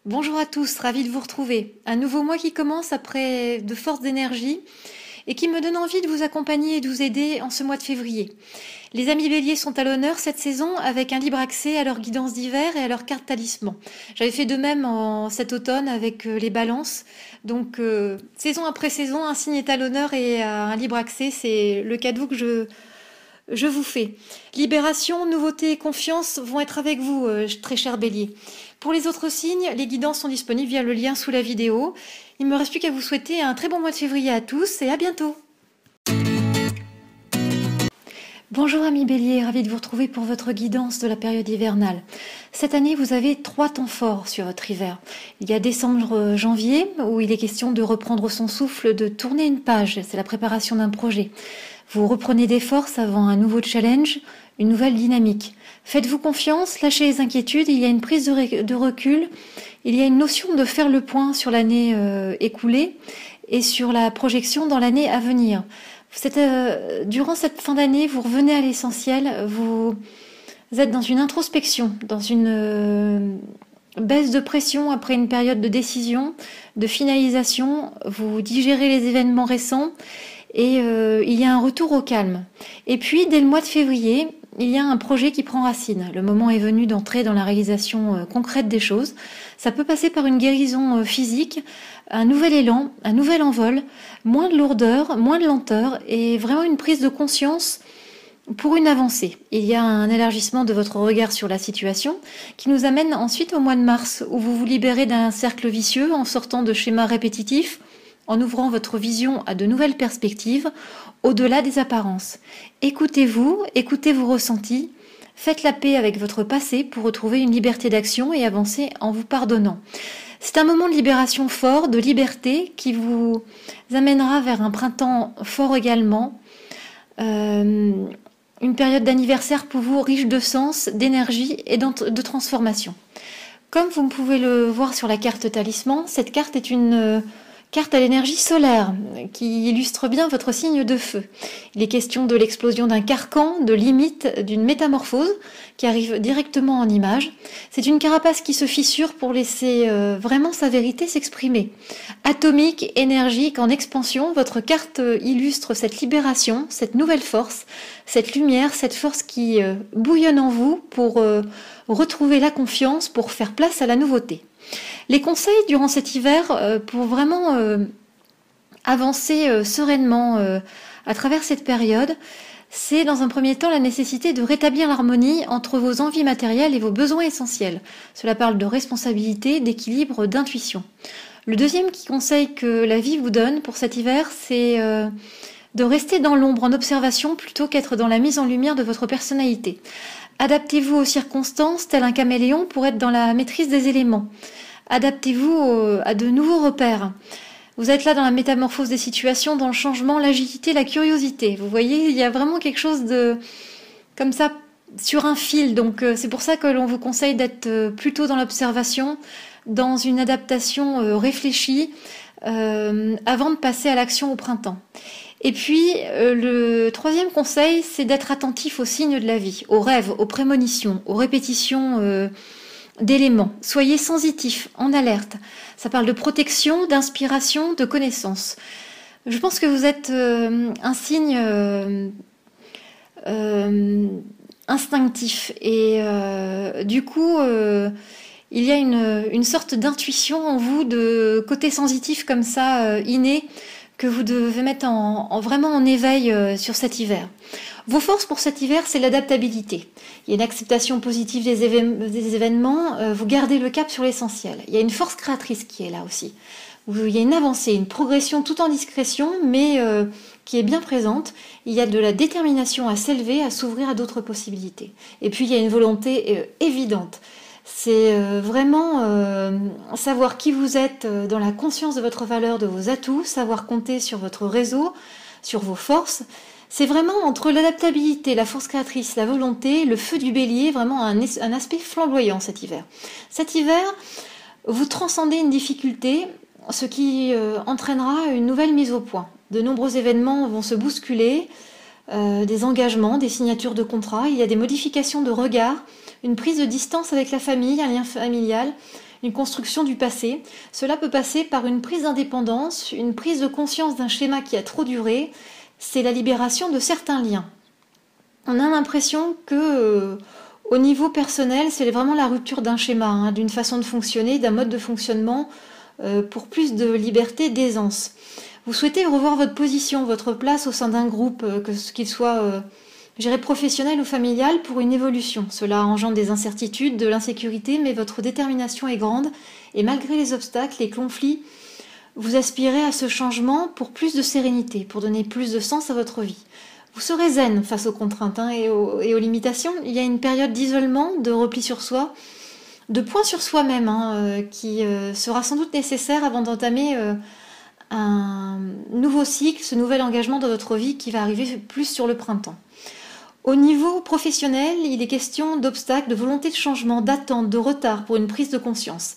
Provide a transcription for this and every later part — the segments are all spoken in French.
Bonjour à tous, ravi de vous retrouver. Un nouveau mois qui commence après de fortes énergies et qui me donne envie de vous accompagner et de vous aider en ce mois de février. Les amis béliers sont à l'honneur cette saison avec un libre accès à leur guidance d'hiver et à leur carte talisman. J'avais fait de même cet automne avec les balances. Donc saison après saison, un signe est à l'honneur et un libre accès, c'est le cadeau que je vous fais. Libération, nouveauté et confiance vont être avec vous, très cher bélier. Pour les autres signes, les guidances sont disponibles via le lien sous la vidéo. Il ne me reste plus qu'à vous souhaiter un très bon mois de février à tous et à bientôt. Bonjour amis bélier, ravi de vous retrouver pour votre guidance de la période hivernale. Cette année, vous avez 3 temps forts sur votre hiver. Il y a décembre-janvier, où il est question de reprendre son souffle, de tourner une page, c'est la préparation d'un projet. Vous reprenez des forces avant un nouveau challenge, une nouvelle dynamique. Faites-vous confiance, lâchez les inquiétudes, il y a une prise de recul, il y a une notion de faire le point sur l'année écoulée et sur la projection dans l'année à venir. Durant cette fin d'année, vous revenez à l'essentiel, vous êtes dans une introspection, dans une baisse de pression après une période de décision, de finalisation, vous digérez les événements récents et il y a un retour au calme. Et puis, dès le mois de février, il y a un projet qui prend racine. Le moment est venu d'entrer dans la réalisation concrète des choses. Ça peut passer par une guérison physique, un nouvel élan, un nouvel envol, moins de lourdeur, moins de lenteur et vraiment une prise de conscience pour une avancée. Il y a un élargissement de votre regard sur la situation qui nous amène ensuite au mois de mars où vous vous libérez d'un cercle vicieux en sortant de schémas répétitifs, en ouvrant votre vision à de nouvelles perspectives, au-delà des apparences. Écoutez-vous, écoutez vos ressentis, faites la paix avec votre passé pour retrouver une liberté d'action et avancer en vous pardonnant. C'est un moment de libération fort, de liberté, qui vous amènera vers un printemps fort également, une période d'anniversaire pour vous riche de sens, d'énergie et de transformation. Comme vous pouvez le voir sur la carte talisman, cette carte est une carte à l'énergie solaire, qui illustre bien votre signe de feu. Il est question de l'explosion d'un carcan, de limite, d'une métamorphose qui arrive directement en image. C'est une carapace qui se fissure pour laisser vraiment sa vérité s'exprimer. Atomique, énergique, en expansion, votre carte illustre cette libération, cette nouvelle force, cette lumière, cette force qui bouillonne en vous pour retrouver la confiance, pour faire place à la nouveauté. Les conseils durant cet hiver pour vraiment avancer sereinement à travers cette période, c'est dans un premier temps la nécessité de rétablir l'harmonie entre vos envies matérielles et vos besoins essentiels. Cela parle de responsabilité, d'équilibre, d'intuition. Le deuxième conseil que la vie vous donne pour cet hiver, c'est de rester dans l'ombre en observation plutôt qu'être dans la mise en lumière de votre personnalité. Adaptez-vous aux circonstances, tel un caméléon pour être dans la maîtrise des éléments. Adaptez-vous à de nouveaux repères. Vous êtes là dans la métamorphose des situations, dans le changement, l'agilité, la curiosité. Vous voyez, il y a vraiment quelque chose de comme ça sur un fil. Donc c'est pour ça que l'on vous conseille d'être plutôt dans l'observation, dans une adaptation réfléchie, avant de passer à l'action au printemps. Et puis, le troisième conseil, c'est d'être attentif aux signes de la vie, aux rêves, aux prémonitions, aux répétitions d'éléments. Soyez sensitifs, en alerte. Ça parle de protection, d'inspiration, de connaissance. Je pense que vous êtes un signe instinctif. Et du coup, il y a une sorte d'intuition en vous, de côté sensitif comme ça, inné, que vous devez mettre vraiment en éveil sur cet hiver. Vos forces pour cet hiver, c'est l'adaptabilité. Il y a une acceptation positive des événements, vous gardez le cap sur l'essentiel. Il y a une force créatrice qui est là aussi. Il y a une avancée, une progression tout en discrétion, mais qui est bien présente. Il y a de la détermination à s'élever, à s'ouvrir à d'autres possibilités. Et puis il y a une volonté évidente. C'est vraiment savoir qui vous êtes dans la conscience de votre valeur, de vos atouts, savoir compter sur votre réseau, sur vos forces. C'est vraiment entre l'adaptabilité, la force créatrice, la volonté, le feu du bélier, vraiment un aspect flamboyant cet hiver. Cet hiver, vous transcendez une difficulté, ce qui entraînera une nouvelle mise au point. De nombreux événements vont se bousculer, des engagements, des signatures de contrats, il y a des modifications de regard, une prise de distance avec la famille, un lien familial, une construction du passé. Cela peut passer par une prise d'indépendance, une prise de conscience d'un schéma qui a trop duré. C'est la libération de certains liens. On a l'impression que, au niveau personnel, c'est vraiment la rupture d'un schéma, d'une façon de fonctionner, d'un mode de fonctionnement pour plus de liberté, d'aisance. Vous souhaitez revoir votre position, votre place au sein d'un groupe, qu'il soit professionnel ou familial, pour une évolution. Cela engendre des incertitudes, de l'insécurité, mais votre détermination est grande et malgré les obstacles, les conflits, vous aspirez à ce changement pour plus de sérénité, pour donner plus de sens à votre vie. Vous serez zen face aux contraintes et aux limitations. Il y a une période d'isolement, de repli sur soi, de point sur soi-même, qui sera sans doute nécessaire avant d'entamer un nouveau cycle, ce nouvel engagement dans votre vie qui va arriver plus sur le printemps. Au niveau professionnel, il est question d'obstacles, de volonté de changement, d'attente, de retard pour une prise de conscience.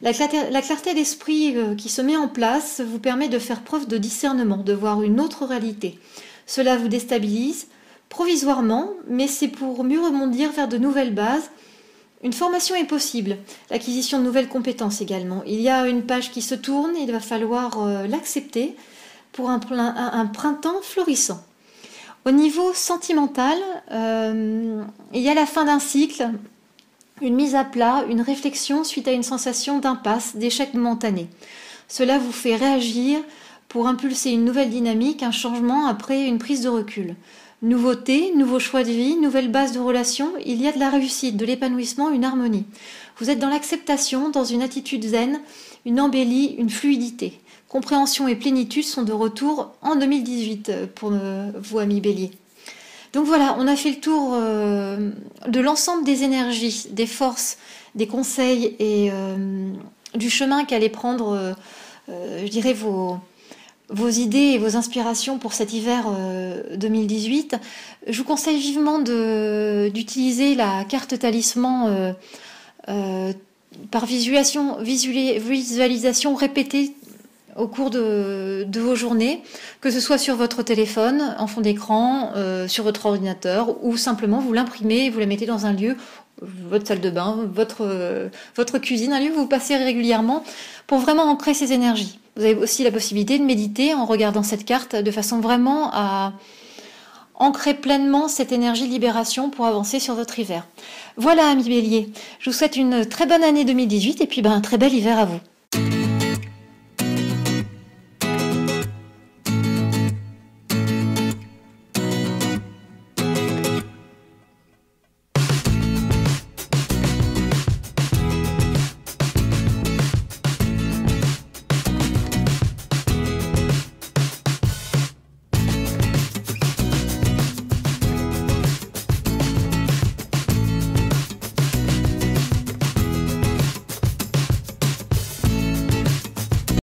La clarté d'esprit qui se met en place vous permet de faire preuve de discernement, de voir une autre réalité. Cela vous déstabilise provisoirement, mais c'est pour mieux rebondir vers de nouvelles bases. Une formation est possible, l'acquisition de nouvelles compétences également. Il y a une page qui se tourne, il va falloir l'accepter pour un printemps florissant. Au niveau sentimental, il y a la fin d'un cycle, une mise à plat, une réflexion suite à une sensation d'impasse, d'échec momentané. Cela vous fait réagir pour impulser une nouvelle dynamique, un changement après une prise de recul. Nouveauté, nouveau choix de vie, nouvelle base de relation, il y a de la réussite, de l'épanouissement, une harmonie. Vous êtes dans l'acceptation, dans une attitude zen, une embellie, une fluidité. Compréhension et plénitude sont de retour en 2018 pour vous, amis Bélier. Donc voilà, on a fait le tour de l'ensemble des énergies, des forces, des conseils et du chemin qu'allaient prendre, vos idées et vos inspirations pour cet hiver 2018. Je vous conseille vivement d'utiliser la carte talisman par visualisation répétée au cours de vos journées, que ce soit sur votre téléphone, en fond d'écran, sur votre ordinateur, ou simplement vous l'imprimez et vous la mettez dans un lieu, votre salle de bain, votre cuisine, un lieu où vous passez régulièrement pour vraiment ancrer ces énergies. Vous avez aussi la possibilité de méditer en regardant cette carte de façon vraiment à ancrer pleinement cette énergie de libération pour avancer sur votre hiver. Voilà, amis Bélier, je vous souhaite une très bonne année 2018 et puis un très bel hiver à vous.